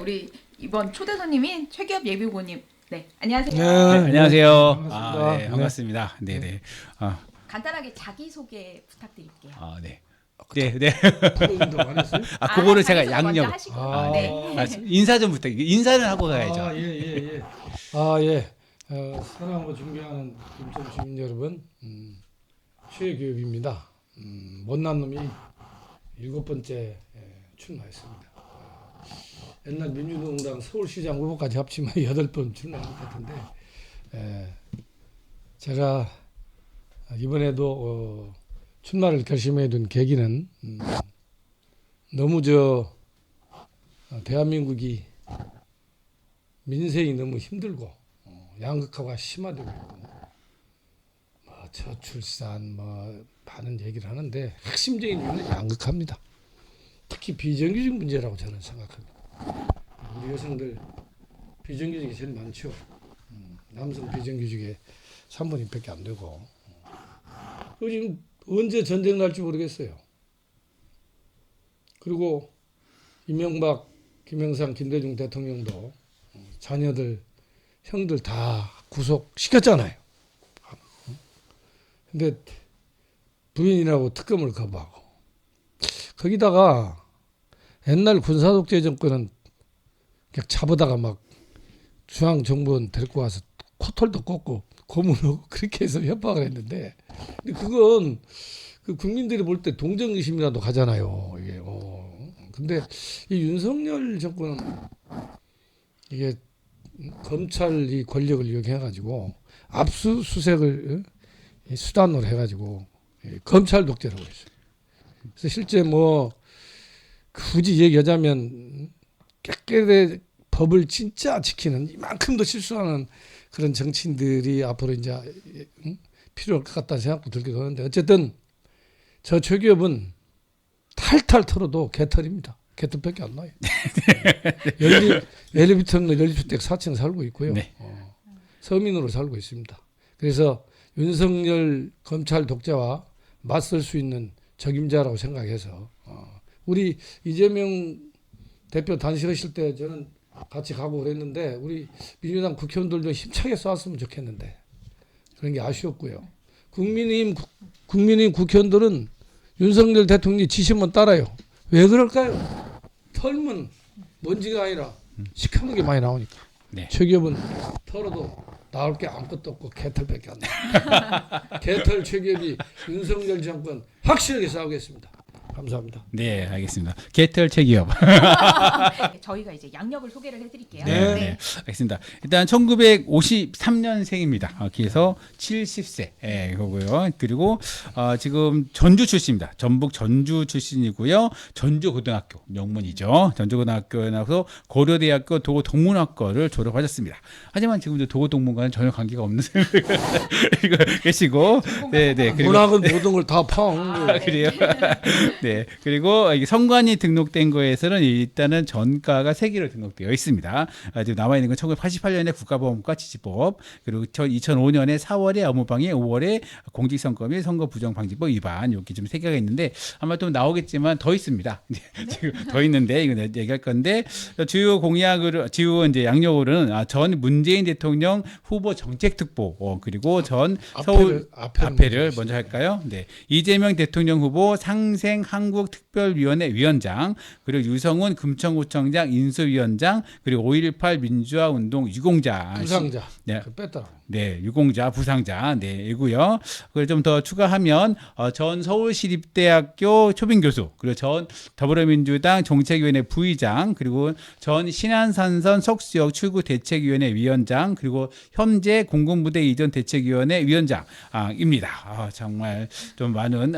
우리 이번 초대 손님인 최기업 예비후보님. 네, 안녕하세요. 네, 안녕하세요. 반갑습니다. 네, 반갑습니다. 네, 네. 간단하게 자기 소개 부탁드릴게요. 네. 네, 네. 프로그램도 안 했어요? 그거를 제가 자기소개 먼저 양력. 하시고. 네. 네. 인사 좀 부탁. 인사는 하고 가야죠. 예. 사랑하고 존경하는 김천 주민 여러분, 최교육입니다. 못난 놈이 7번째 출마했습니다. 옛날 민주노동당 서울시장 후보까지 합치면 8번 출마한 것 같은데, 제가 이번에도 출마를 결심해 둔 계기는 너무 대한민국이 민생이 너무 힘들고 양극화가 심화되고 있고 저출산 많은 얘기를 하는데 핵심적인 이유는 양극화입니다. 특히 비정규직 문제라고 저는 생각합니다. 우리 여성들 비정규직이 제일 많죠. 남성 비정규직의 3분의 1밖에 안 되고 지금 언제 전쟁 날지 모르겠어요. 그리고 이명박, 김영삼, 김대중 대통령도 자녀들, 형들 다 구속시켰잖아요. 근데 부인이라고 특검을 거부하고 거기다가 옛날 군사독재 정권은 그냥 잡아다가 막 중앙정부원 데리고 와서 코털도 꽂고 고문하고 그렇게 해서 협박을 했는데 근데 그건 그 국민들이 볼 때 동정의심이라도 가잖아요. 이게 근데 이 윤석열 정권은 이게 검찰이 권력을 이용해가지고 압수수색을 수단으로 해가지고 검찰 독재라고 했어요. 그래서 실제 굳이 얘기하자면 깨끗하게 법을 진짜 지키는 이만큼도 실수하는 그런 정치인들이 앞으로 이제 필요할 것 같다는 생각도 들기도 하는데 어쨌든 저 최기업은 탈탈 털어도 개털입니다. 개털밖에 안 나요. 엘리베이터는 연립주택 4층 살고 있고요. 네. 서민으로 살고 있습니다. 그래서 윤석열 검찰 독재와 맞설 수 있는 적임자라고 생각해서 우리 이재명 대표 단식하실 때 저는 같이 가고 그랬는데 우리 민주당 국회의원들도 힘차게 쏘았으면 좋겠는데 그런 게 아쉬웠고요. 국민의힘 국회의원들은 윤석열 대통령이 지시면 따라요. 왜 그럴까요? 털면 먼지가 아니라 시커먼 게 많이 나오니까. 네. 최기업은 털어도 나올 게 아무것도 없고 개털밖에 안 나요. 개털 최기업이 윤석열 정권 확실하게 싸우겠습니다. 감사합니다. 네, 알겠습니다. 개털 최기업. 저희가 이제 양력을 소개를 해드릴게요. 네, 알겠습니다. 일단 1953년생입니다. 그래서 70세 이거고요. 그리고 지금 전주 출신입니다. 전북 전주 출신이고요. 전주고등학교 명문이죠. 전주고등학교에 나와서 고려대학교 도고동문학과를 졸업하셨습니다. 하지만 지금도 도고동문과는 전혀 관계가 없는 이거 계시고, 네. 그리고 문학은 모든 걸 다 파악하는 거예요. 그래요. 네. 그리고 이게 성관이 등록된 거에서는 일단은 전과가 3개로 등록되어 있습니다. 지금 남아 있는 건 1988년에 국가보험과 지지법, 그리고 2005년에 4월에 업무방해, 5월에 공직선거 및 선거부정방지법 위반 이렇게 좀 3개가 있는데 아마 또 나오겠지만 더 있습니다. 지금 더 있는데 이거 얘기할 건데 주요 이제 양력으로는 전 문재인 대통령 후보 정책특보 그리고 전 서울 앞에를 먼저 할까요? 네. 이재명 대통령 후보 상생 한국특별위원회 위원장, 그리고 유성훈 금천구청장 인수위원장, 그리고 5.18 민주화운동 유공자. 부상자. 네. 뺐다. 네, 유공자, 부상자, 이고요. 그걸 좀 더 추가하면 전 서울시립대학교 초빙교수, 그리고 전 더불어민주당 정책위원회 부의장, 그리고 전 신안산선 석수역 출구대책위원회 위원장, 그리고 현재 공군부대 이전 대책위원회 위원장입니다. 정말 좀 많은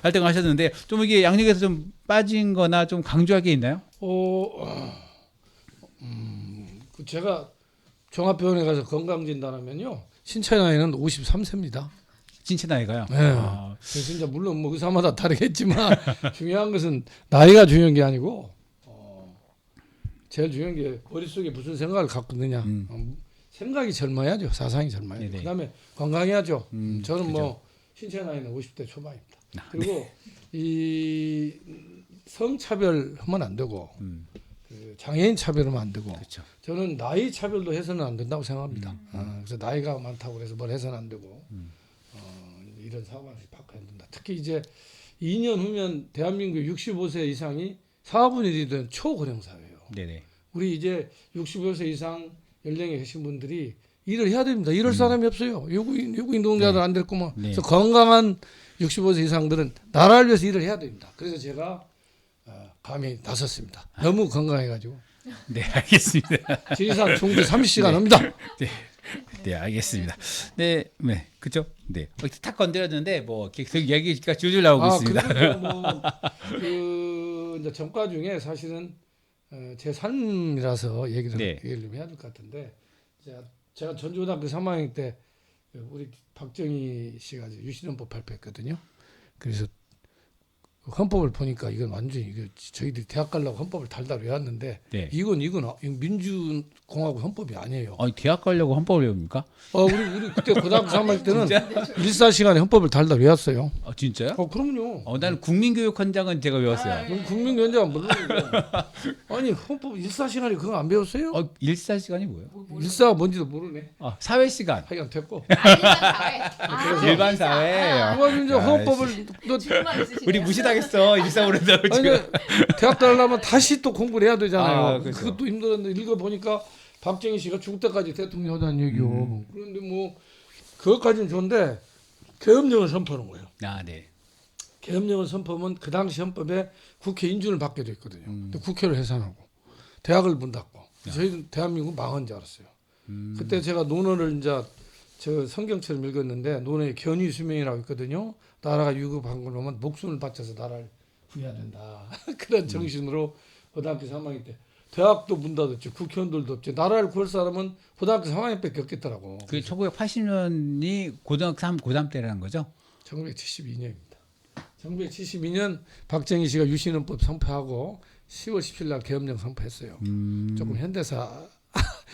활동을 하셨는데 좀 이게 양력에서 좀 빠진-거나 좀 강조할 게 있나요? 제가 종합병원에 가서 건강진단하면요 신체 나이는 53세입니다. 신체 나이가요? 네. 그래서 이제 물론 의사마다 다르겠지만 중요한 것은 나이가 중요한 게 아니고 제일 중요한 게 머릿속에 무슨 생각을 갖고 있느냐. 생각이 젊어야죠. 사상이 젊어야죠. 네네. 그다음에 건강해야죠. 저는 그죠. 신체 나이는 50대 초반입니다. 그리고 이 성차별 하면 안 되고 그 장애인 차별하면 안 되고 그렇죠. 저는 나이 차별도 해서는 안 된다고 생각합니다. 그래서 나이가 많다고 해서 뭘 해서는 안 되고 이런 사고방식 바꿔야 된다. 특히 이제 2년 후면 대한민국 65세 이상이 4분의 1이 초고령 사회예요. 네네. 우리 이제 65세 이상 연령에 계신 분들이 일을 해야 됩니다. 이럴 사람이 없어요. 유구인 노동자들 안 됐구만. 네. 그래서 건강한 65세 이상들은 나라를 위해서 일을 해야 됩니다. 그래서 제가 감히 나섰습니다. 너무 건강해가지고. 네, 알겠습니다. 지리산 중대 30시간 합니다. 네. 네, 알겠습니다. 네, 네, 그죠? 네, 탁 건드렸는데 뭐 계속 이야기가 줄줄 나오고 있습니다. 그리고 그 이제 전과 중에 사실은 제 삶이라서 얘기를 좀 해야 될 것 같은데 제가 전주고등학교 3학년 때 우리 박정희 씨가 유신헌법 발표했거든요. 그래서 헌법을 보니까 이건 완전히 저희들이 대학 가려고 헌법을 달달 외웠는데 네. 이건 민주공화국 헌법이 아니에요. 아니, 대학 가려고 헌법을 외웁니까? 우리 그때 고등학교 3학년 때는 14시간에 헌법을 달달 외웠어요. 아, 진짜요? 그럼요. 나는 국민교육헌장은 제가 외웠어요. 그럼 국민연장 모르는데 아니 헌법 14시간에 그거 안 배웠어요? 일사시간이 뭐예요? 일사가 뭔지도 모르네. 사회시간. 하여간 됐고. 일반 사회. 그래서 이제 헌법을 또 우리 무시당했어. 일사오른다고 아니 지금. 대학 들어가려면 다시 또 공부를 해야 되잖아요. 그렇죠. 그것도 힘들었는데 읽어보니까 박정희 씨가 죽을 때까지 대통령 하자는 얘기요. 그런데 뭐 그것까지는 좋은데 계엄령을 선포하는 거예요. 아, 네. 계엄령을 선포하면 그 당시 헌법에 국회 인준을 받게 돼 있거든요. 근데 국회를 해산하고 대학을 문 닫고 저희는 대한민국 망한 줄 알았어요. 그때 제가 논어를 이제 저 성경처럼 읽었는데 논어에 견위 수명이라고 있거든요. 나라가 유급한 걸 보면 목숨을 바쳐서 나라를 구해야 된다. 그런 정신으로 고등학교 3학년 때 대학도 문 닫았죠. 국회의원들도 없죠. 나라를 구할 사람은 고등학교 3학년밖에 없겠더라고. 그 1980년이 고등학교 3, 고3 때라는 거죠? 1972년입니다. 1972년 박정희 씨가 유신헌법 선포하고 10월 17일 날 계엄령 선포했어요. 조금 현대사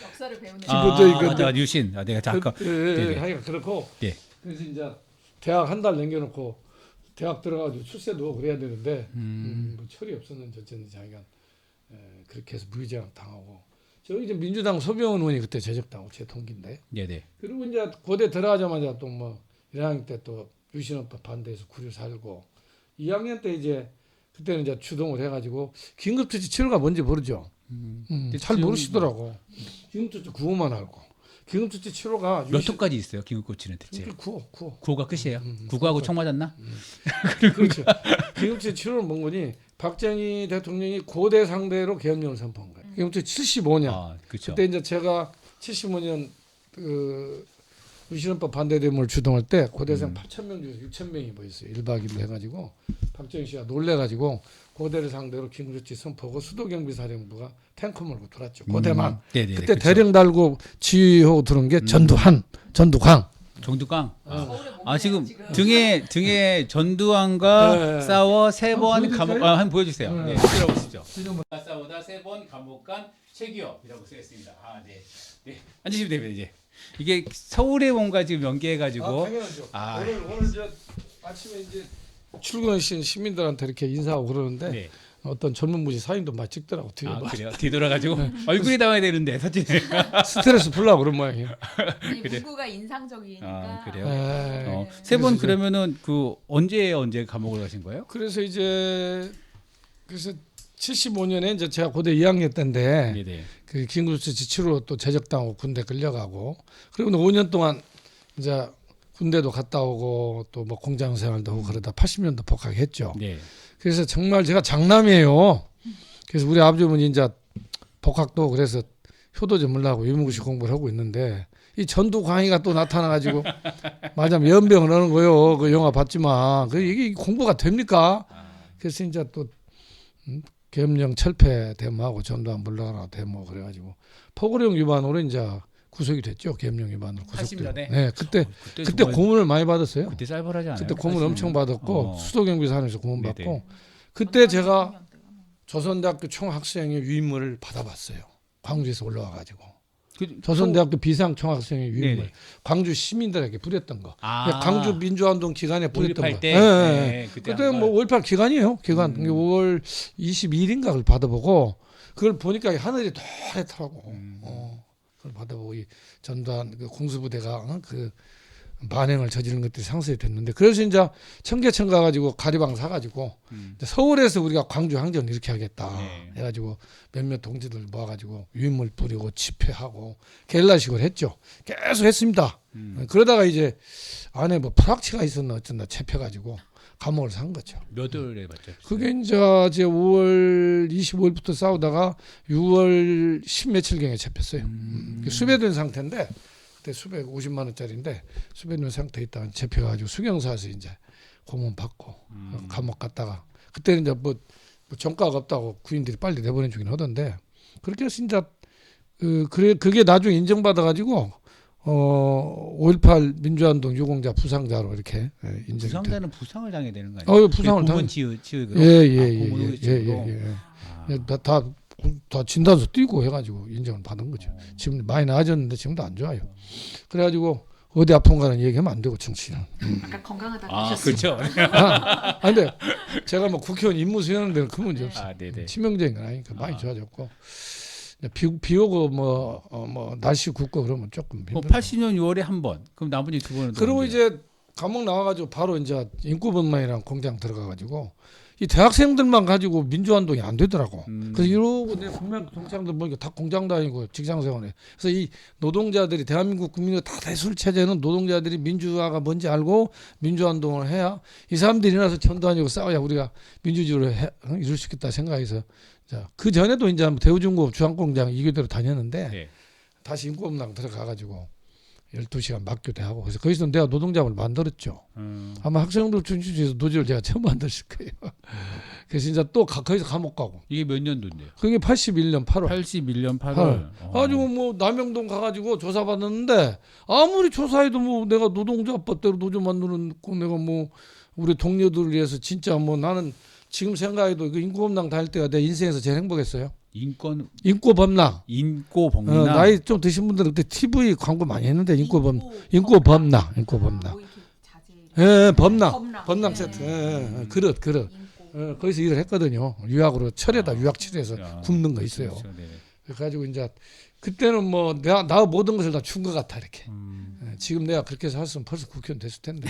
역사를 배우는 기본적인 유신. 내가 잠깐. 하여간 그렇고. 네. 그래서 이제 대학 한 달 남겨놓고 대학 들어가지고 출세도 하고 그래야 되는데 뭐 철이 없었는지 어쨌든 자기가 그렇게 해서 무기징역 당하고 저희 이제 민주당 소병원 의원이 그때 제적당하고 제 동기인데. 네네. 그리고 이제 고대 들어가자마자 또 뭐 1학년 때 또 유신헌법 반대해서 구류 살고 2학년 때 이제 그때는 이제 주동을 해가지고 긴급처치 치료가 뭔지 모르죠. 잘 모르시더라고. 긴급처치 구호만 알고. 긴급처치 치료가 몇 호까지 있어요? 긴급고치는 대체? 9호. 9호가 끝이에요? 9호하고 총 맞았나? 그렇죠. 긴급처치 치료는 뭔 거니? 박정희 대통령이 고대 상대로 계엄령을 선포한 거예요. 긴급처치 75년. 그렇죠. 그때 이제 제가 75년 그 유신헌법 반대 데모를 주동할 때 고대생 8,000명 중에서 6,000명이 모였어요. 1박 2일 해가지고 박정희 씨가 놀래가지고 고대를 상대로 긴급조치 선포하고 수도경비사령부가 탱크 몰고 들어왔죠. 고대만. 네네. 그때 그쵸. 대령 달고 지휘하고 들어온 게 전두환, 전두광. 정두광. 아 지금 등에 전두환과 싸워 3번 감옥. 한번 보여주세요. 네, 들어보시죠. 싸우다 3번 감옥 간 최기업이라고 쓰였습니다. 네. 네. 앉으시면 됩니다 이제. 이게 서울에 뭔가 지금 연계해가지고. 당연하죠. 오늘 저 아침에 이제 출근하신 시민들한테 이렇게 인사하고 그러는데 네. 어떤 젊은 분이 사진도 많이 찍더라고. 뒤에 그래요? 뒤돌아가지고 얼굴이 나와야 되는데 사진에. 스트레스 풀라고 그런 모양이에요. 문구가 인상적이니까. 그래요? 3번 그러면은 그 언제 감옥을 가신 거예요? 그래서 75년에 이제 제가 고대 2학년 때인데 네네. 그 긴급조치 치료 또 제적당하고 군대 끌려가고 그리고 5년 동안 이제 군대도 갔다 오고 또 뭐 공장 생활도 하고 그러다 80년도 복학했죠. 네. 그래서 정말 제가 장남이에요. 그래서 우리 아버지는 이제 복학도 그래서 효도 좀 하려고 유문구식 공부를 하고 있는데 이 전두광희가 또 나타나가지고 말하자면 연병을 하는 거예요. 그 영화 봤지만 이게 공부가 됩니까? 그래서 이제 또 계엄령 철폐 데모하고 전두환 물러가라고 데모 그래가지고 포고령 위반으로 이제 구속이 됐죠. 계엄령 위반으로 구속돼. 80년에? 네, 그때 고문을 많이 받았어요. 그때 쌀벌하지 않아요? 그때 고문 엄청 받았고 수도경비사에서 고문 네네. 받고 그때 제가 조선대학교 총학생회 위임을 받아봤어요. 광주에서 올라와가지고 조선대학교 비상총학생회 위임을 네네. 광주 시민들에게 부렸던 거. 아. 광주 민주화운동 기간에 부렸던 5.18 거. 때? 예, 예. 네, 그때 그때 한 뭐 걸. 5.18 기간이에요. 기간 5월 22일인가를 받아보고 그걸 보니까 하늘이 노랗더라고. 그걸 받아보고 이 전두환 그 공수부대가 그 만행을 저지른 것들이 상세히 됐는데 그래서 이제 청계천 가가지고 가리방 사가지고 이제 서울에서 우리가 광주 항전 이렇게 하겠다 해가지고 몇몇 동지들 모아가지고 유인물 뿌리고 집회하고 게릴라식으로 했죠. 계속 했습니다. 그러다가 이제 안에 뭐 프락치가 있었나 어쩐다 잡혀가지고 감옥을 산 거죠. 몇 월에 맞죠? 그게 이제 5월 25일부터 싸우다가 6월 10 며칠경에 잡혔어요. 수배된 상태인데 그때 수백 50만 원짜리인데 수배된 상태에 있다가 잡혀가지고 수경사에서 이제 고문 받고 감옥 갔다가 그때는 이제 뭐 전과가 없다고 구인들이 빨리 내보내주긴 하던데 그렇게 해서 이제 그게 나중에 인정받아가지고 5.18 민주화운동 유공자 부상자로 이렇게 인정. 부상자는 부상을 당해야 되는 거 아니에요? 부상을 고문 지으로. 예예예예예. 다 진단서 띄고 해가지고 인정을 받은 거죠. 지금 많이 나아졌는데 지금도 안 좋아요. 그래가지고 어디 아픈가는 얘기하면 안 되고 정치는. 아까 건강하다고 아 하셨어요. 그렇죠. 근데 제가 뭐 국회의원 임무 수행하는 데는 그 문제 없어요. 네네. 치명적인 건 아니니까 많이 좋아졌고 비 오고 뭐 날씨 굽고 그러면 조금 뭐 힘들어요. 80년 6월에 한 번. 그럼 나머지 두 번은. 그리고 이제 감옥 나와가지고 바로 이제 인구번만이라는 공장 들어가가지고 이 대학생들만 가지고 민주화운동이 안 되더라고. 그래서 이러고 내 분명 동창들 보니까 다 공장 다니고 직장생활해. 그래서 이 노동자들이 대한민국 국민의 다 대술 체제는 노동자들이 민주화가 뭔지 알고 민주화운동을 해야 이 사람들이 일어나서 전두환이고 싸워야 우리가 민주주의를 이룰 수 있겠다 생각해서 자, 그 전에도 이제 대우중공업 주한공장 이교대로 다녔는데 네. 다시 인구업랑 들어가가지고 12시간 막교대하고 그래서 거기서 내가 노동자를 만들었죠. 아마 학생들 중심에서 노조를 제가 처음 만들었을 거예요. 그래서 이제 또 거기서 감옥 가고. 이게 몇 년도인데요? 그게 81년 8월. 81년 8월. 가지고 뭐 남영동 가가지고 조사받았는데 아무리 조사해도 뭐 내가 노동자 법대로 노조 만드는 거 내가 뭐 우리 동료들을 위해서 진짜 뭐 나는 지금 생각해도 그 인구범랑 다닐 때가 내 인생에서 제일 행복했어요. 인구범랑. 인구범랑. 나이 좀 드신 분들은 그때 TV 광고 많이 했는데 인구범랑. 예, 범랑 세트. 그릇. 거기서 일을 했거든요. 유학으로 철에다 유학 치료해서 굽는 거 있어요. 그렇죠. 네. 그래가지고 이제 그때는 뭐 나 모든 것을 다 준 것 같아 이렇게. 지금 내가 그렇게 살았으면 벌써 국회의원 됐을 텐데.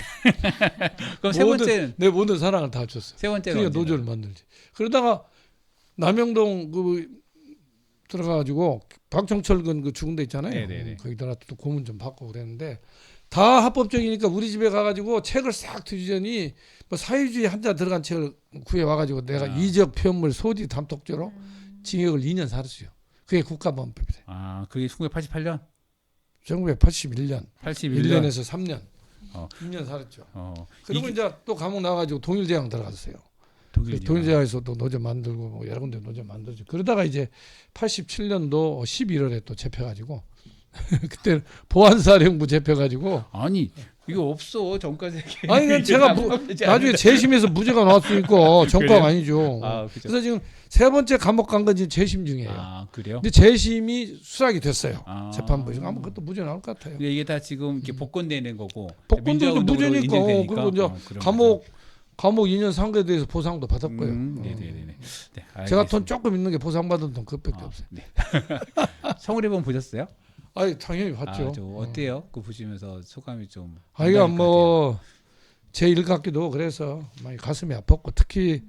그럼 세 번째는 내 모든 사랑을 다 줬어. 세 번째는 그러니까 노조를 만들지. 그러다가 남영동 그 들어가가지고 박정철근 그 죽은 데 있잖아요. 네네네. 거기다가 또 고문 좀 받고 그랬는데 다 합법적이니까 우리 집에 가가지고 책을 싹 뒤지더니 뭐 사회주의 한자 들어간 책을 구해 와가지고 내가 이적 표현물 소지 담독죄로 징역을 2년 살았어요. 그게 국가보안법이래. 그게 1988년? 1981년. 1년에서 3년. 2년 살았죠. 그리고 이제 또 감옥 나가지고 동일제왕 들어갔어요. 동일제왕에서도 노조 만들고 뭐 여러 군데 노조 만들죠. 그러다가 이제 87년도 11월에 또 잡혀가지고 그때 보안사령부 잡혀가지고 아니 이거 없어 정가세계. 아니 제가 나중에 재심에서 무죄가 나왔으니까 정가가 아니죠. 그렇죠. 그래서 지금 세 번째 감옥 간 건 지금 재심 중이에요. 그래요? 근데 재심이 수락이 됐어요. 재판부에서 아마 그것도 무죄 나올 것 같아요. 이게 다 지금 이렇게 복권되는 거고. 복권도 무죄니까. 그리고 이제 감옥 2년 상계에 대해서 보상도 받았고요. 네네네. 네, 제가 돈 조금 있는 게 보상받은 돈 그것밖에 없어요. 네. 성우리본 보셨어요? 아니 당연히 봤죠. 어때요? 그 보시면서 소감이 좀. 이거 뭐 제 일 같기도 그래서 많이 가슴이 아팠고 특히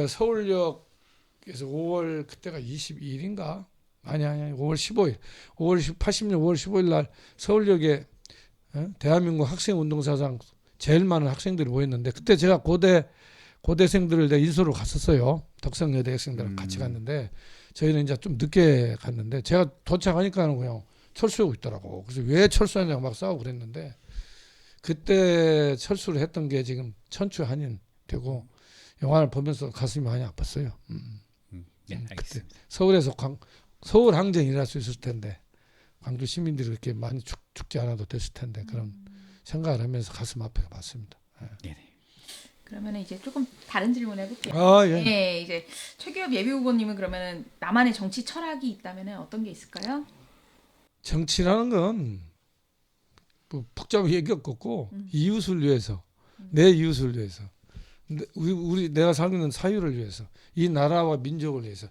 서울역에서 5월 그때가 22일인가? 아니 5월 15일. 80년 5월 15일 날 서울역에 대한민국 학생운동사상 제일 많은 학생들이 모였는데 그때 제가 고대생들을 내가 인솔로 갔었어요. 덕성여대 학생들랑 같이 갔는데 저희는 이제 좀 늦게 갔는데 제가 도착하니까는 그냥 철수하고 있더라고. 그래서 왜 철수하냐고 막 싸우고 그랬는데 그때 철수를 했던 게 지금 천추한인 되고 영화를 보면서 가슴이 많이 아팠어요. 네, 알겠습니다. 그때 서울에서 서울 항쟁이 일어날 수 있을 텐데 광주 시민들이 그렇게 많이 죽지 않아도 됐을 텐데 그런 생각을 하면서 가슴 아프게 봤습니다. 네. 그러면 이제 조금 다른 질문 해볼게요. 예. 네, 이제 최규엽 예비후보님은 그러면 나만의 정치 철학이 있다면 어떤 게 있을까요? 정치라는 건 뭐 복잡하게 얘기가 없고 이웃을 위해서 내 이웃을 위해서 우리 내가 살고 있는 사유를 위해서 이 나라와 민족을 위해서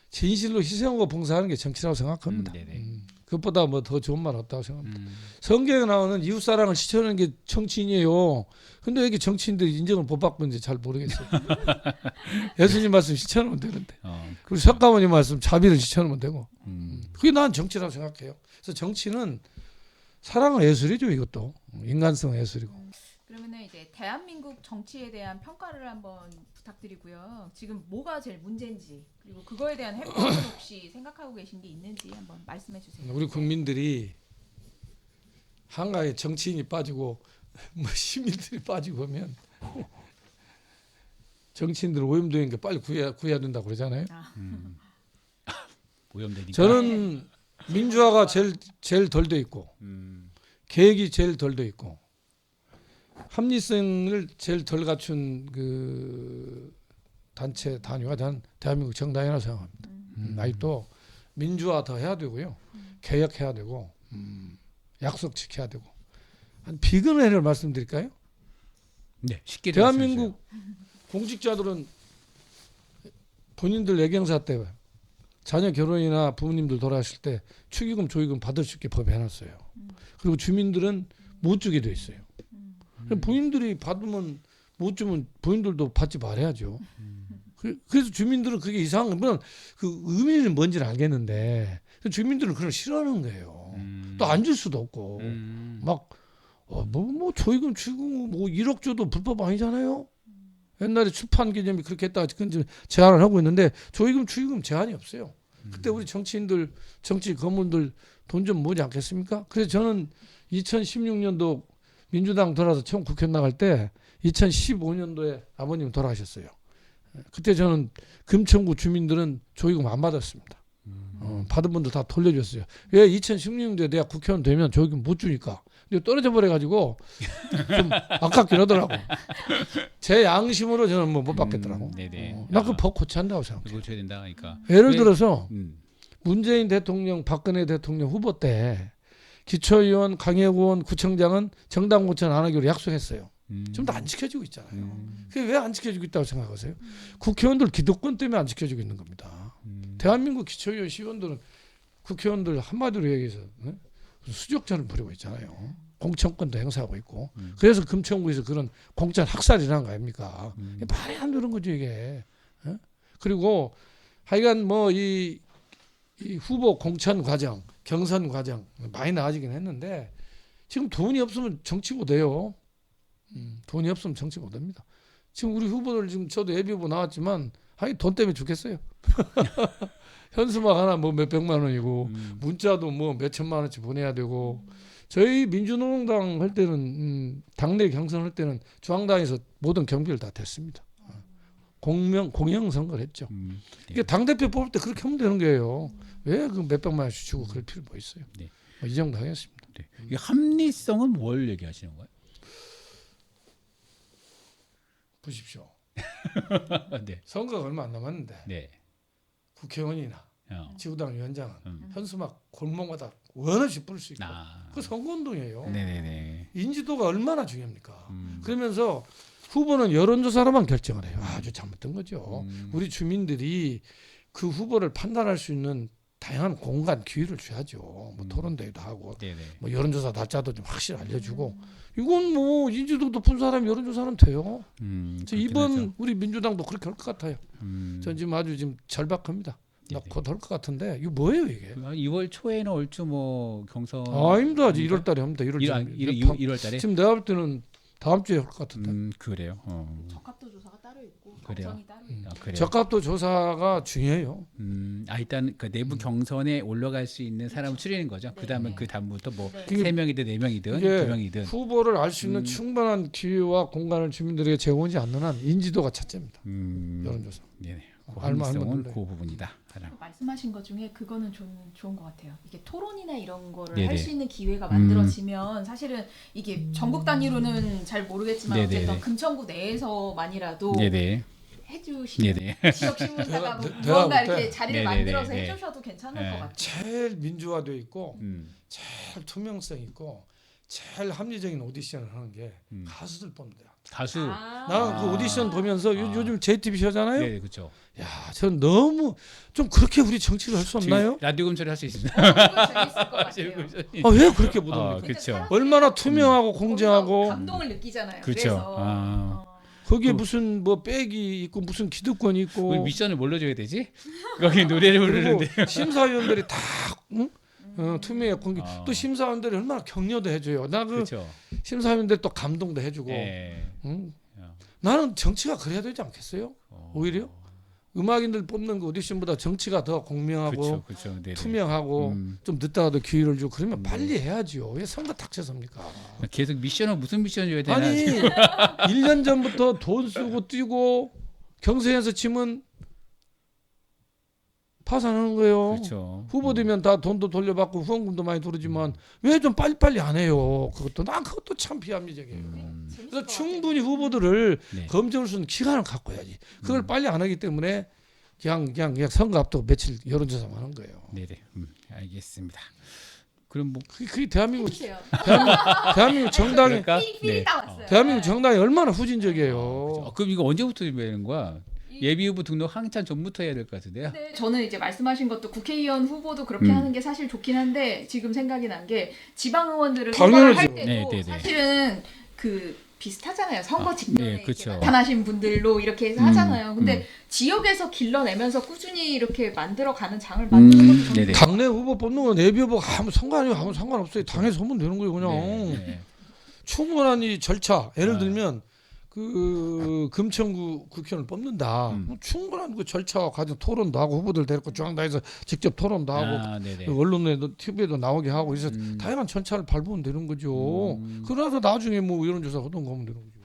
진실로 희생하고 봉사하는 게 정치라고 생각합니다. 네네. 그것보다 뭐 더 좋은 말 없다고 생각합니다. 성경에 나오는 이웃사랑을 실천하는 게 정치인이에요. 근데 여기 정치인들이 인정을 못 받고 이제 잘 모르겠어요. 예수님 말씀 실천하면 되는데. 그리고 석가모니 말씀 자비를 실천하면 되고. 그게 난 정치라고 생각해요. 그래서 정치는 사랑은 예술이죠. 이것도 인간성 예술이고. 그러면은 이제 대한민국 정치에 대한 평가를 한번 부탁드리고요. 지금 뭐가 제일 문제인지 그리고 그거에 대한 해법을 혹시 생각하고 계신 게 있는지 한번 말씀해 주세요. 우리 국민들이 한가에 정치인이 빠지고 뭐 시민들이 빠지고 하면 정치인들 오염되는 게 빨리 구해야 된다고 그러잖아요. 오염되니까. 저는 민주화가 제일 덜 돼 있고 계획이 제일 덜 돼 있고 합리성을 제일 덜 갖춘 그 단체 단위가 전 대한민국 정당이라고 생각합니다. 아직도 민주화 더 해야 되고요, 개혁해야 되고 약속 지켜야 되고. 한 비근의 해를 말씀드릴까요? 네, 쉽게 대한민국 공직자들은 본인들 예경사 때 자녀 결혼이나 부모님들 돌아가실 때 축의금, 조의금 받을 수 있게 법에 해놨어요. 그리고 주민들은 못 주게 돼 있어요. 본인들이 받으면 못 주면 본인들도 받지 말아야죠. 그래서 주민들은 그게 이상한 건 물론 그 의미는 뭔지는 알겠는데 주민들은 그걸 싫어하는 거예요. 또 안 줄 수도 없고 막 뭐 조의금 축의금 뭐 1억 줘도 불법 아니잖아요. 옛날에 출판 개념이 그렇게 했다가 지금 제한을 하고 있는데 조의금 축의금 제한이 없어요. 그때 우리 정치인들 정치 거물들 돈 좀 모지 않겠습니까? 그래서 저는 2016년도 민주당 돌아서 처음 국회 나갈 때 2015년도에 아버님 돌아가셨어요. 그때 저는 금천구 주민들은 조의금 안 받았습니다. 받은 분들 다 돌려줬어요. 왜 2016년도에 내가 국회의원 되면 조의금 못 주니까. 근데 떨어져 버려가지고 좀 아깝긴 하더라고. 제 양심으로 저는 뭐 못 받겠더라고. 나 그 법 고쳐야 한다고 생각해. 고쳐야 된다 하니까. 예를 들어서 문재인 대통령, 박근혜 대통령 후보 때 기초의원, 강혜원 구청장은 정당 공천 안 하기로 약속했어요. 지금도 안 지켜지고 있잖아요. 그게 왜 안 지켜지고 있다고 생각하세요? 국회의원들 기득권 때문에 안 지켜지고 있는 겁니다. 대한민국 기초의원, 시의원들은 국회의원들 한마디로 얘기해서 수족전을 벌이고 있잖아요. 공천권도 행사하고 있고. 그래서 금천구에서 그런 공천 학살이 일어난 거 아닙니까? 말이 안 되는 거죠 이게. 그리고 하여간 뭐 이 후보 공천 과정, 경선 과정 많이 나아지긴 했는데 지금 돈이 없으면 정치 못해요. 돈이 없으면 정치 못합니다. 지금 우리 후보들 지금 저도 예비후보 나왔지만 돈 때문에 죽겠어요. 현수막 하나 뭐 몇백만 원이고 문자도 뭐 몇천만 원치 보내야 되고. 저희 민주노동당 할 때는 당내 경선할 때는 중앙당에서 모든 경비를 다 댔습니다. 공영 선거를 했죠. 이게 당 대표 뽑을 때 그렇게 하면 되는 거예요. 왜 그 몇백만 원씩 주고 그럴 필요 뭐 있어요? 네. 이 정도 하겠습니다. 네. 이 합리성은 뭘 얘기하시는 거예요? 보십시오. 네. 선거가 얼마 안 남았는데 네. 국회의원이나 어. 지구당 위원장은 현수막 골목마다 원없이 뿌릴 수 있고 그 선거운동이에요. 네네네. 인지도가 얼마나 중요합니까? 그러면서 후보는 여론조사로만 결정을 해요. 아주 잘못된 거죠. 우리 주민들이 그 후보를 판단할 수 있는 다양한 공간 기회를 줘야죠. 뭐 토론대회도 하고 네네. 뭐 여론조사 날짜도 좀 확실히 알려주고 이건 뭐 인지도 높은 사람 여론조사는 돼요. 이번 우리 민주당도 그렇게 할 것 같아요. 전 지금 아주 지금 절박합니다. 나 곧 할 것 같은데 이거 뭐예요 이게? 2월 초에는 얼추 뭐 경선. 아닙니다. 아직 1월 달에 합니다. 1월 달에. 지금 내가 볼 때는 다음 주에 할 것 같은데. 그래요. 적합도 조사가 따로 있고 그래요. 경선이 따로 있고. 그래요. 적합도 조사가 중요해요. 일단 그 내부 경선에 올라갈 수 있는 사람을 추리는 거죠. 그다음에 그 다음부터 뭐 네. 3명이든 4명이든 이게 2명이든. 후보를 알 수 있는 충분한 기회와 공간을 주민들에게 제공하지 않는 한 인지도가 첫째입니다. 여론조사. 네네. 그 알만 합리성은 몰라요. 그 부분이다. 말씀하신 것 중에 그거는 좋은 것 같아요. 이게 토론이나 이런 거를 네네. 할 수 있는 기회가 만들어지면 사실은 이게 전국 단위로는 잘 모르겠지만 네네. 어쨌든 금천구 내에서만이라도 네네. 해주시는 네네. 지역 신문사가 내가 무언가 볼 때- 이렇게 자리를 네네네. 만들어서 네. 해주셔도 괜찮을 네. 것 같아요. 제일 민주화되어 있고 음. 제일 투명성 있고 제일 합리적인 오디션을 하는 게 가수들 뽑는다. 가수. 나는 그 오디션 보면서 요즘 JTBC 하잖아요. 네, 그렇죠. 야, 저는 너무 좀 그렇게 우리 정치를 할 수 없나요? 라디오 검찰을 할 수 있습니다. 그거 재밌을 것 같아요. 왜 그렇게 못합니까? 그렇죠. 얼마나 투명하고 공정하고 감동을 느끼잖아요. 그렇죠. 그래서 거기에 무슨 뭐 백이 있고 무슨 기득권이 있고 우리 미션을 뭘로 줘야 되지? 거기 노래를 그리고 부르는데. 심사위원들이 다 투명해 공개. 또 심사위원들이 얼마나 격려도 해줘요. 나 그 그렇죠. 심사위원들 또 감동도 해주고. 예. 나는 정치가 그래야 되지 않겠어요? 오히려 음악인들 뽑는 그 오디션보다 정치가 더 공명하고 그렇죠. 네네. 투명하고 좀 늦다가도 기회를 주고 그러면 빨리 해야지요. 왜 선거 닥쳐섭니까? 계속 미션은 무슨 미션 줘야 되나? 아니 1년 전부터 돈 쓰고 뛰고 경선에서 치면 파산하는 거예요. 그렇죠. 후보 되면 다 돈도 돌려받고 후원금도 많이 들어오지만 왜 좀 빨리빨리 안 해요? 난 그것도 참 비합리적이에요. 그래서 충분히 후보들을 네. 검증할 수 있는 기간을 갖고 해야지. 그걸 빨리 안 하기 때문에 그냥 선거 앞두고 며칠 여론조사만 하는 거예요. 네네. 알겠습니다. 그럼 뭐 그게 대한민국 해주세요. 대한민국 정당이 그럴까? 필이 딱 왔어요. 대한민국 정당이 얼마나 후진적이에요. 그럼 이거 언제부터 되는 거야? 예비 후보 등록 한참 전부터 해야 될 것 같은데요. 네, 저는 이제 말씀하신 것도 국회의원 후보도 그렇게 하는 게 사실 좋긴 한데 지금 생각이 난 게 지방 의원들을 선거를 할 때도 네, 네, 네. 사실은 그 비슷하잖아요. 선거 직전에 네, 이렇게 그렇죠. 나타나신 분들로 이렇게 해서 하잖아요. 근데 지역에서 길러내면서 꾸준히 이렇게 만들어가는 장을 만드는 것도 저는 네네. 당내 후보 뽑는 건 예비 후보 아무 상관없어요. 당에서 하면 되는 거예요, 그냥. 네. 충분한 이 절차. 예를 아. 들면 그 금천구 국회의원을 뽑는다. 충분한 그 절차와 과정 토론도 하고 후보들 데리고 중앙당에서 직접 토론도 하고 네네. 언론에도 TV에도 나오게 하고 그래서 다양한 절차를 밟으면 되는 거죠. 그러나서 나중에 뭐 여론조사 하던 거면 되는 거죠.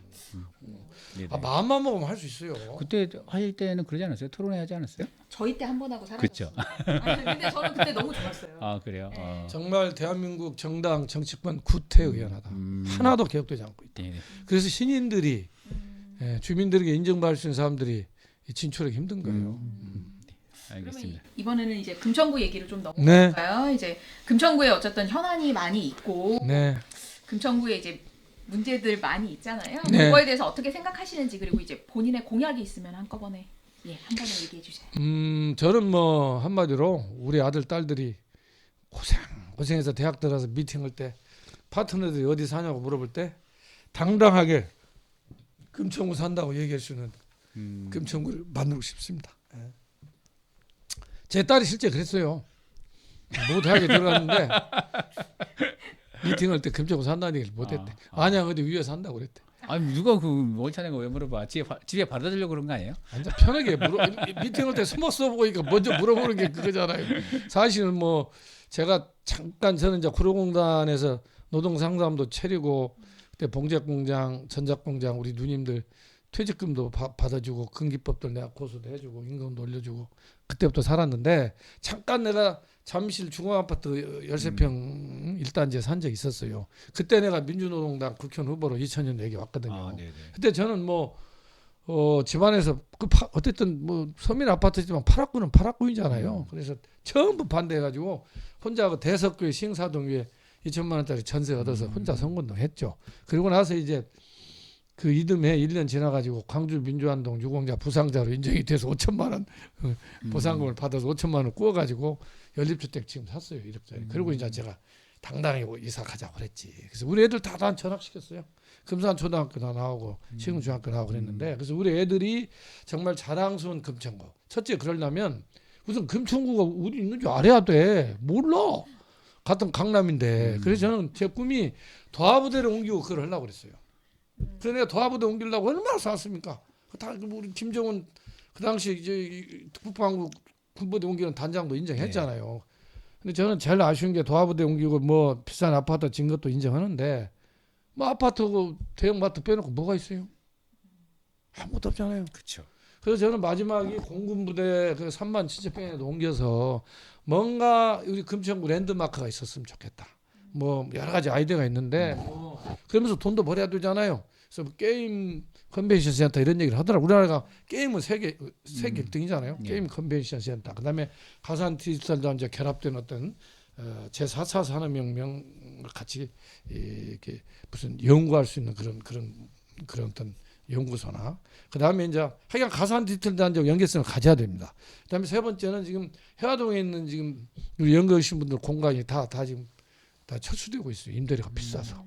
네네. 마음만 먹으면 할 수 있어요. 그때 할 때는 그러지 않았어요? 토론회 하지 않았어요? 저희 때 한 번 하고 그렇죠. 사라졌어요. 근데 저는 그때 너무 좋았어요. 아 그래요? 네. 정말 대한민국 정당 정치권 구태의연하다. 하나도 개혁되지 않고 있다. 네네. 그래서 신인들이 주민들에게 인정받을 수 있는 사람들이 진출하기 힘든 거예요. 알겠습니다. 그러면 이번에는 이제 금천구 얘기를 좀 네. 넘어갈까요? 이제 금천구에 어쨌든 현안이 많이 있고 네. 금천구에 이제 문제들 많이 있잖아요. 네. 그거에 대해서 어떻게 생각하시는지 그리고 이제 본인의 공약이 있으면 한꺼번에 한 번에 얘기해 주세요. 저는 뭐 한마디로 우리 아들 딸들이 고생해서 대학 들어가서 미팅할 때 파트너들이 어디 사냐고 물어볼 때 당당하게 금천구 산다고 얘기할 수 있는 금천구를 만들고 싶습니다. 제 딸이 실제 그랬어요. 모 대학에 들어갔는데 미팅할 때 금천구 산다는 얘기를 못했대. 안양 어디 위에 산다고 그랬대. 아니 누가 그 원찬이가 왜 물어봐? 집에 받아들려고 그런 거 아니에요? 완전 편하게 미팅할 때 숨어서 보니까 먼저 물어보는 게 그거잖아요. 사실은 뭐 제가 잠깐 저는 이제 구로공단에서 노동상담도 차리고 그때 봉제공장, 전작공장 우리 누님들 퇴직금도 받아주고 근기법들 내가 고소도 해주고 임금도 올려주고 그때부터 살았는데 잠깐 내가 잠실 중앙아파트 13평 1단지에 산 적이 있었어요. 그때 내가 민주노동당 국회의원 후보로 2000년 여기 왔거든요. 네네. 그때 저는 뭐 집안에서 어쨌든 뭐 서민 아파트지만 파락구는 파락구이잖아요. 그래서 전부 반대해가지고 혼자 그 대석교회 시흥사동 위에 2천만 원짜리 전세 얻어서 혼자 선거운동 했죠. 그리고 나서 이제 그 이듬해 1년 지나가지고 광주 민주화운동 유공자 부상자로 인정이 돼서 5천만 원 보상금을 받아서 5천만 원 구워가지고 연립주택 지금 샀어요. 1억짜리. 그리고 이제 제가 당당히 이사 가자고 그랬지. 그래서 우리 애들 다 전학시켰어요. 금산 초등학교 다 나오고 시흥 중학교 나오고 그랬는데 그래서 우리 애들이 정말 자랑스러운 금천구. 첫째 그러려면 우선 금천구가 어디 있는지 알아야 돼. 몰라. 같은 강남인데. 그래서 저는 제 꿈이 도하부대를 옮기고 그걸 하려고 그랬어요. 그래서 내가 도하부대 옮기려고 얼마나 쌓았습니까? 다 우리 김정은 그 당시 이제 국방부 군부대 옮기는 단장도 인정했잖아요. 근데 저는 제일 아쉬운 게 도하부대 옮기고 뭐 비싼 아파트 진 것도 인정하는데 뭐 아파트 대형마트 빼놓고 뭐가 있어요? 아무것도 없잖아요. 그렇죠. 그래서 저는 마지막에 공군부대 그 3만 7천평에도 옮겨서 뭔가 우리 금천구 랜드마크가 있었으면 좋겠다. 뭐 여러 가지 아이디어가 있는데 그러면서 돈도 벌어야 되잖아요. 그래서 뭐 게임 컨벤션 센터 이런 얘기를 하더라고요. 우리나라가 게임은 세계 1등이잖아요. 게임 컨벤션 센터. 그다음에 가산 디지털과 이제 결합된 어떤 제4차 산업혁명 같이 이렇게 무슨 연구할 수 있는 그런 어떤 연구소나 그다음에 이제 하여간 가산 디지털 단지와 연계성을 가져야 됩니다. 그다음에 세 번째는 지금 해화동에 있는 지금 우리 연구해 오신 분들 공간이 다 지금 다 철수되고 있어요. 임대료가 비싸서.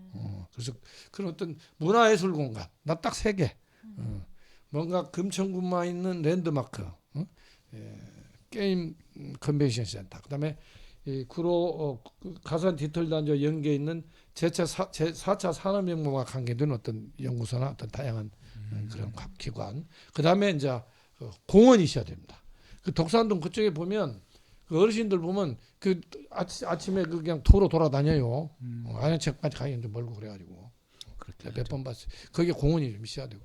그래서 그런 어떤 문화예술 공간 나 딱 세 개. 뭔가 금천구만 있는 랜드마크, 게임 컨벤션 센터, 그다음에 이 구로 가산 디지털 단지와 연계해 있는 제4차 산업혁명과 관계된 어떤 연구소나 어떤 다양한 그런 기관. 그다음에 이제 공원이 있어야 됩니다. 그 독산동 그쪽에 보면 그 어르신들 보면 그 아침에 그 그냥 도로 돌아다녀요. 안양천까지 가기는 좀 멀고 그래가지고 몇 번 봤어요. 거기에 공원이 좀 있어야 되고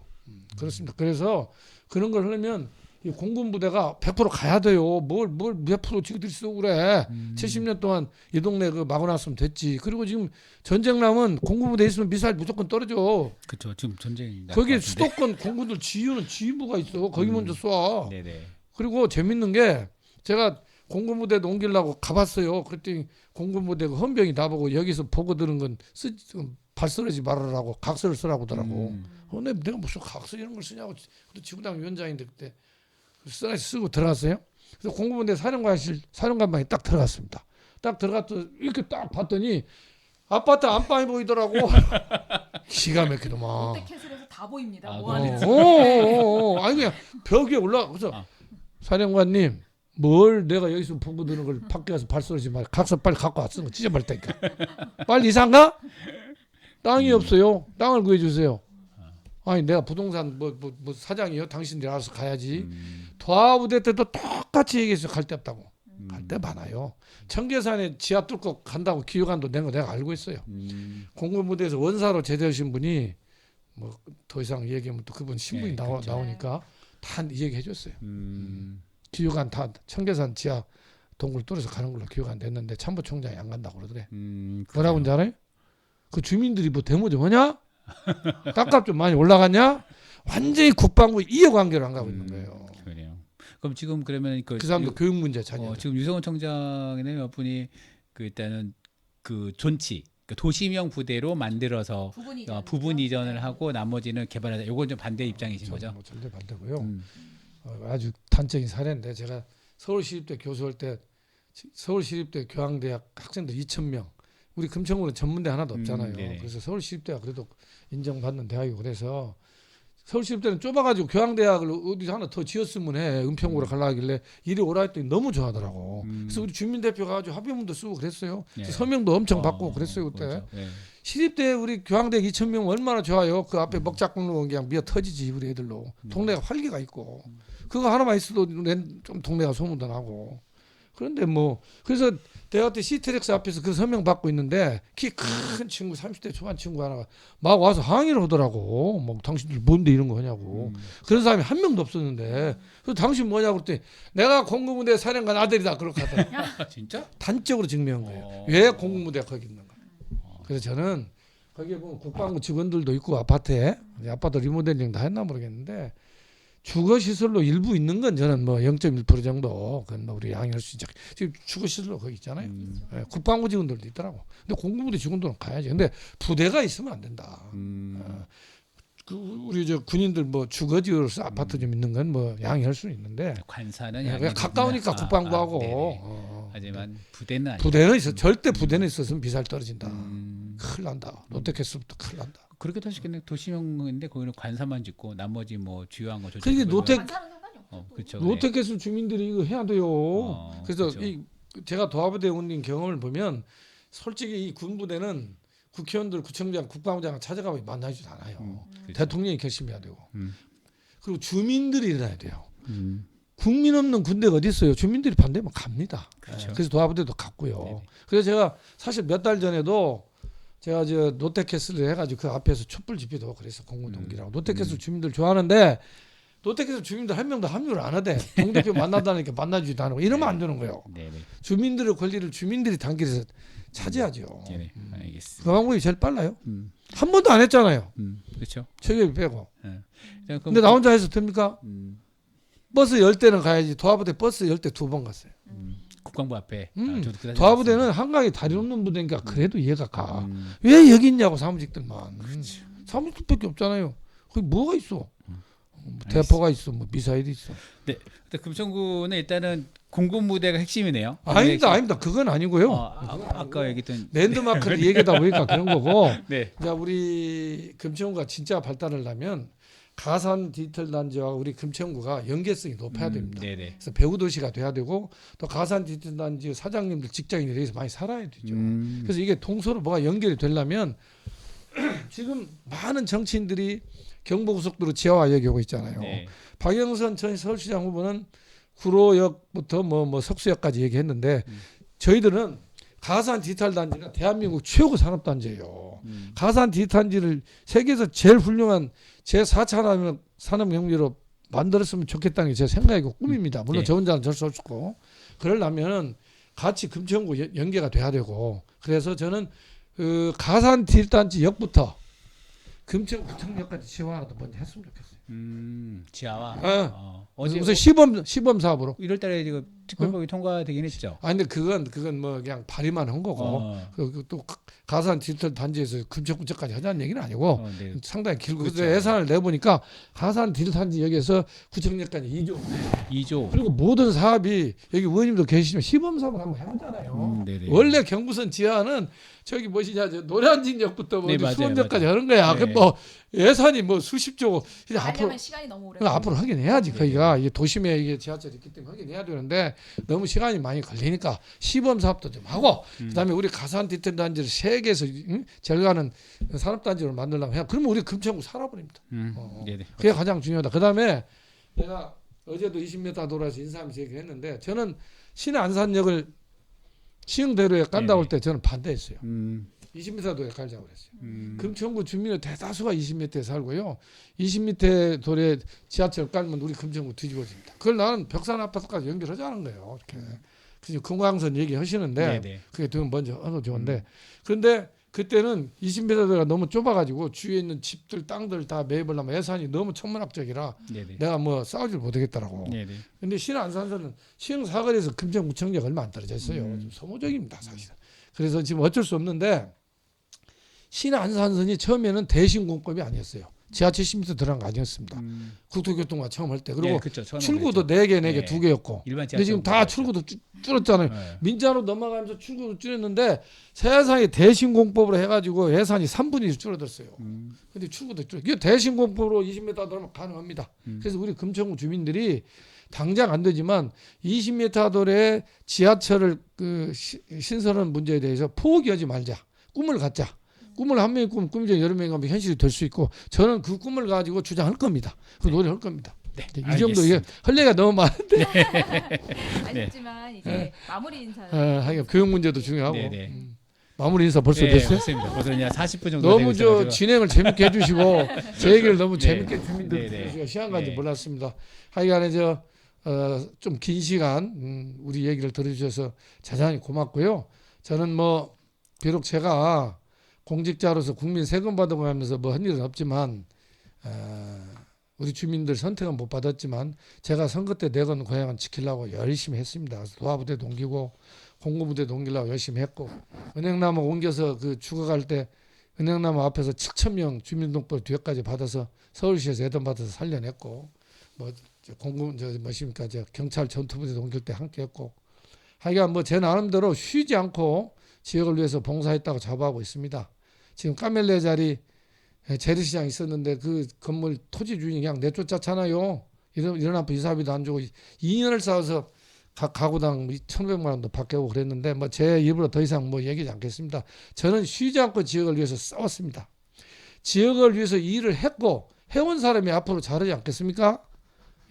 그렇습니다. 그래서 그런 걸 하려면 이 공군 부대가 100% 가야 돼요. 뭘 몇 프로 지들이 쓰고 그래. 70년 동안 이 동네 그 막아놨으면 됐지. 그리고 지금 전쟁 나면 공군 부대 있으면 미사일 무조건 떨어져. 그렇죠. 지금 전쟁이 거기 수도권 공군들 지휘는 지휘부가 있어. 거기 먼저 쏴. 네네. 그리고 재밌는 게 제가 공군 부대도 옮기려고 가봤어요. 그랬더니 공군 부대가 헌병이 나보고 여기서 보고 들은 건 발 쓰러지 말아라고 각서를 쓰라고 하더라고. 내가 무슨 각서 이런 걸 쓰냐고. 그때 지구당 위원장인데 그때 쓰고 들어갔어요. 그래서 공군부대 사령관방에 딱 들어갔습니다. 딱 들어갔더 이렇게 딱 봤더니 아파트 안방이 보이더라고. 기가 막히더만. 롯데캐슬에서 다 보입니다. 아, 뭐 하는지. 아니 그냥 벽 위에 올라. 그래서 사령관님 뭘 내가 여기서 보고 드는 걸 밖에 가서 발 쏘지 말. 각서 빨리 갖고 왔어. 찢어버릴 테니까. 빨리 이사 가? 땅이 없어요. 땅을 구해주세요. 아니 내가 부동산 뭐 사장이요. 당신들이 알아서 가야지. 도하부대 때도 똑같이 얘기했어요. 갈 데 없다고. 갈 데 많아요. 청계산에 지하 뚫고 간다고 기획안도 낸 거 내가 알고 있어요. 공군부대에서 원사로 제대하신 분이 뭐 더 이상 얘기하면 또 그분 신분이 그렇죠. 나오니까 다 이 얘기 해줬어요. 기획안 다 청계산 지하 동굴 뚫어서 가는 걸로 기획안 냈는데 참모총장이 안 간다고 그러더래. 뭐라고 하는지 알아요? 그 주민들이 뭐 데모 좀 하냐? 땅값 좀 많이 올라갔냐? 완전히 국방부 이해관계로 안 가고 있는 거예요. 그래요. 그럼 지금 그러면 그 사람도 교육 문제 자녀. 지금 유성훈 청장의 몇 분이 그 일단은 그 존치 그 도시명 부대로 만들어서 부분 이전을 하고 나머지는 개발하자. 요건 좀 반대 입장이신 거죠? 뭐 절대 반대고요. 아주 단적인 사례인데 제가 서울시립대 교수할 때 서울시립대 교양대학 학생들 2,000명. 우리 금천구는 전문대 하나도 없잖아요. 그래서 서울시립대가 그래도 인정받는 대학이고 그래서 서울시립대는 좁아가지고 교양대학을 어디서 하나 더 지었으면 해. 은평구로 가려 하길래 이리 오라 했더니 너무 좋아하더라고. 그래서 우리 주민대표가 가지고 합의문도 쓰고 그랬어요. 서명도 엄청 받고 그랬어요 그때. 그렇죠. 시립대 우리 교양대 2,000명 얼마나 좋아요. 그 앞에 먹자국로 그냥 미어 터지지 우리 애들로. 동네가 활기가 있고. 그거 하나만 있어도 좀 동네가 소문도 나고. 그런데 뭐 그래서 대학 때 시트렉스 앞에서 그 서명 받고 있는데 키 큰 친구 30대 초반 친구 하나가 막 와서 항의를 하더라고. 뭐 당신들 뭔데 이런 거 하냐고. 그런 사람이 한 명도 없었는데 그래서 당신 뭐냐고 그랬더니 내가 공군부대 사령관 아들이다 그렇게 하더라고. 진짜? 단적으로 증명한 거예요. 왜 공군부대가 거기 있는가. 그래서 저는 거기에 보면 국방부 직원들도 있고 아파트에 아파트 리모델링 다 했나 모르겠는데 주거시설로 일부 있는 건 저는 뭐 0.1% 정도 그건 뭐 우리 양해할 수 있죠. 지금 주거시설로 거기 있잖아요. 국방부 직원들도 있더라고. 근데 공군부대 직원들은 가야지. 근데 부대가 있으면 안 된다. 그 우리 저 군인들 뭐 주거지로서 아파트 좀 있는 건 뭐 양해할 수는 있는데 관사는 가까우니까 국방부하고. 하지만 부대는 아니죠. 부대는 있어. 절대 부대는 있었으면 비살 떨어진다. 큰일 난다. 롯데캐슬부터 큰일 난다. 그렇게 하시겠네. 도시명인데 거기는 관사만 짓고 나머지 뭐 주요한 거 그게 그렇죠. 롯데캐슬 주민들이 이거 해야 돼요. 그래서 그렇죠. 제가 도하부대 온 경험을 보면 솔직히 이 군부대는 국회의원들, 구청장, 국방부장을 찾아가면 만나지도 않아요. 대통령이 결심해야 되고. 그리고 주민들이 일어나야 돼요. 국민 없는 군대가 어디 있어요? 주민들이 반대하면 갑니다. 그렇죠. 그래서 도하부대도 갔고요. 네네. 그래서 제가 사실 몇 달 전에도 제가 저 롯데캐슬을 해가지고 그 앞에서 촛불 집회도 그래서 공군 동기라고 롯데캐슬 주민들 좋아하는데 롯데캐슬 주민들 한 명도 합류를 안 하대. 동대표 만나다니까 만나주지도 않고 이러면 안 되는 거예요. 네네. 주민들의 권리를 주민들이 단결해서 차지하죠. 네네. 알겠습니다. 그 방법이 제일 빨라요. 한 번도 안 했잖아요. 그렇죠. 체계비 빼고. 자, 근데 나 혼자 해서 됩니까? 음, 버스 10대는 가야지. 도하부대 버스 10대 2번 갔어요. 국방부 앞에. 저도 그 사진 도하부대는 봤습니다. 한강에 다리 없는 부대니까 그래도 이해가 가. 왜 여기 있냐고 사무직들만. 사무직밖에 없잖아요. 거기 뭐가 있어? 뭐 대포가 있어, 뭐 미사일이 있어. 네. 근데 금천구는 일단은 공군 무대가 핵심이네요. 아닙니다. 그건 아니고요. 아까 얘기했던 랜드마크를 얘기하다 보니까 그런 거고. 네. 자, 우리 금천구가 진짜 발달을 하면 가산 디지털 단지와 우리 금천구가 연계성이 높아야 됩니다. 네네. 그래서 배후 도시가 돼야 되고 또 가산 디지털 단지 사장님들 직장인들이 여기서 많이 살아야 되죠. 그래서 이게 동서로 뭐가 연결이 되려면 지금 많은 정치인들이 경부고속도로 지하화 얘기하고 있잖아요. 네. 박영선 전 서울시장 후보는 구로역부터 뭐 석수역까지 얘기했는데 저희들은 가산 디지털 단지가 대한민국 최고 산업 단지예요. 가산 디지털 단지를 세계에서 제일 훌륭한 제4차 산업경제로 만들었으면 좋겠다는 게 제 생각이고 꿈입니다. 물론 네. 저 혼자는 절 수 없고 그러려면 같이 금천구 연계가 돼야 되고 그래서 저는 그 가산 디지털 단지 역부터 금천구청역까지 지원하라도 먼저 했으면 좋겠어요. 지하화. 어제 우선 시범 사업으로. 1월달에 지금 특별법이 통과되긴 했죠. 근데 그건 뭐 그냥 발의만 한 거고 또 가산 디지털 단지에서 금천구청까지 하자는 얘기는 아니고 네. 상당히 길고 그렇죠. 그래서 예산을 내보니까 가산 디지털 단지 여기에서 구청역까지 2조 2조. 그리고 모든 사업이 여기 의원님도 계시지만 시범 사업을 한번 해보잖아요. 네네. 원래 경부선 지하는 저기 뭐시냐 저 노량진역부터 뭐 네, 맞아요, 수원역까지 맞아요. 하는 거야. 네. 뭐 예산이 뭐 수십조 이제 앞으로 하려면 시간이 너무 오래. 앞으로 하긴 해야지. 네. 거기가 이게 도심에 이게 지하철이 있기 때문에 하긴 해야 되는데 너무 시간이 많이 걸리니까 시범 사업도 좀 하고 그다음에 우리 가산 디지털 단지를 세계에서 제일 가는 산업 단지로 만들려면 해. 그러면 우리 금천구 살아버립니다. 네네. 그게 가장 중요하다. 그다음에 내가 어제도 20m 돌아서 인사하면서 얘기했는데 저는 신의 안산역을 시흥대로에 깐다고 할 때 저는 반대했어요. 20m 도에 깔자고 그랬어요. 금천구 주민의 대다수가 20m에 살고요. 20m 도에 지하철 깔면 우리 금천구 뒤집어집니다. 그걸 나는 벽산 아파트까지 연결하자는 거예요. 이렇게. 그래서 금강선 얘기하시는데 네네. 그게 더 먼저 하도 좋은데 그런데 그때는 20m 도가 너무 좁아가지고 주위에 있는 집들 땅들 다 매입을 하면 예산이 너무 천문학적이라 네네. 내가 뭐 싸우질 못하겠더라고. 네네. 근데 신의 안산선은 시흥 사거리에서 금천구청역 얼마 안 떨어져 있어요. 좀 소모적입니다, 사실은. 그래서 지금 어쩔 수 없는데 신의 안산선이 처음에는 대신공법이 아니었어요. 지하 70m 들어간 거 아니었습니다. 국토교통과 처음 할 때. 그리고 네, 그쵸. 처음에 출구도 그랬죠. 4개, 4개, 네. 2개였고. 일반 근데 지금 다 지하철 출구도 줄었잖아요. 네. 민자로 넘어가면서 출구도 줄였는데 세상에 대신공법으로 해가지고 예산이 3분의 1 줄어들었어요. 근데 출구도 줄어. 이게 대신공법으로 20m 돌면 가능합니다. 그래서 우리 금천구 주민들이 당장 안 되지만 20m 도래 지하철을 신설하는 문제에 대해서 포기하지 말자. 꿈을 갖자. 꿈을 한 명이 꿈이죠. 여러 명이 하면 현실이 될 수 있고 저는 그 꿈을 가지고 주장할 겁니다. 그 노래할 겁니다. 네, 이 정도 이게 할 얘기가 너무 많은데 아쉽지만 이제 마무리 인사. 하여간 교육 문제도 중요하고 네네. 마무리 인사 벌써 네, 됐어요? 맞습니다. 벌써 그냥 40분 정도 너무 되고 저 있어가지고. 진행을 재밌게 해주시고 제 얘기를 너무 네. 재밌게 주민들 네, 네. 들으시고 시간 가는지 네. 몰랐습니다. 하여간에 좀 긴 시간 우리 얘기를 들어주셔서 자장히 고맙고요. 저는 뭐 비록 제가 공직자로서 국민 세금 받아가면서 뭐 한 일은 없지만 우리 주민들 선택은 못 받았지만 제가 선거 때 내건 고향은 지키려고 열심히 했습니다. 그래서 도하부대도 옮기고 공무부대도 옮기려고 열심히 했고 은행나무 옮겨서 그 죽어갈 때 은행나무 앞에서 7,000명 주민등록번 뒤에까지 받아서 서울시에서 예단 받아서 살려냈고 뭐 경찰 전투부대도 옮길 때 함께 했고 하여간 뭐 제 나름대로 쉬지 않고 지역을 위해서 봉사했다고 자부하고 있습니다. 지금 까멜레 자리 재래시장 있었는데 그 건물 토지 주인이 그냥 내쫓았잖아요. 이런 아파 이사비도 안 주고 2년을 쌓아서 가구당 1,500만 원도 받고 그랬는데 뭐 제 입으로 더 이상 뭐 얘기하지 않겠습니다. 저는 쉬지 않고 지역을 위해서 싸웠습니다. 지역을 위해서 일을 했고 해온 사람이 앞으로 잘하지 않겠습니까?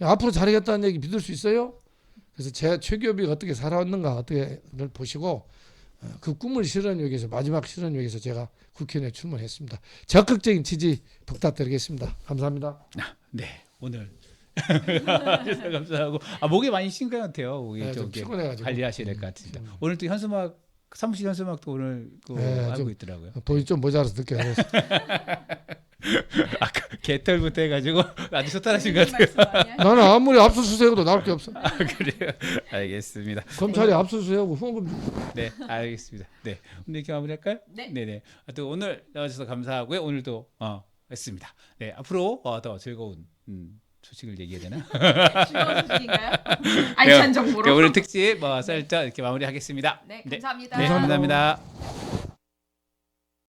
앞으로 잘하겠다는 얘기 믿을 수 있어요? 그래서 제 최기업이 어떻게 살아왔는가 어떻게 보시고 그 꿈을 실현하기 위해서 마지막 실현하기 위해서 제가 국회의원에 출마했습니다. 적극적인 지지 부탁드리겠습니다. 감사합니다. 네, 오늘 감사하고 목이 많이 쉰 것 같아요. 목이 네, 좀 좀 피곤해가지고 관리하셔야 될 것 같습니다. 오늘 또 현수막 사무실 현수막도 오늘 네, 하고 좀 있더라고요. 돈이 좀 모자라서 늦게 하셨어요. 아까 개털부터 해가지고 아주 소탈하신 것 같아요. 말씀 아니야? 나는 아무리 압수수색해도 나올 게 없어. 그래요. 알겠습니다. 검찰이 압수수색하고 후원금 네, 알겠습니다. 네, 오늘 이렇게 마무리할까요? 네. 네. 하여튼 오늘 나와주셔서 감사하고요. 오늘도 했습니다. 네, 앞으로 더 즐거운 소식을 얘기해야 되나? 즐거운 소식인가요? 알찬 정보로. 오늘 특집 썰전 이렇게 마무리하겠습니다. 네, 감사합니다. 네, 감사합니다.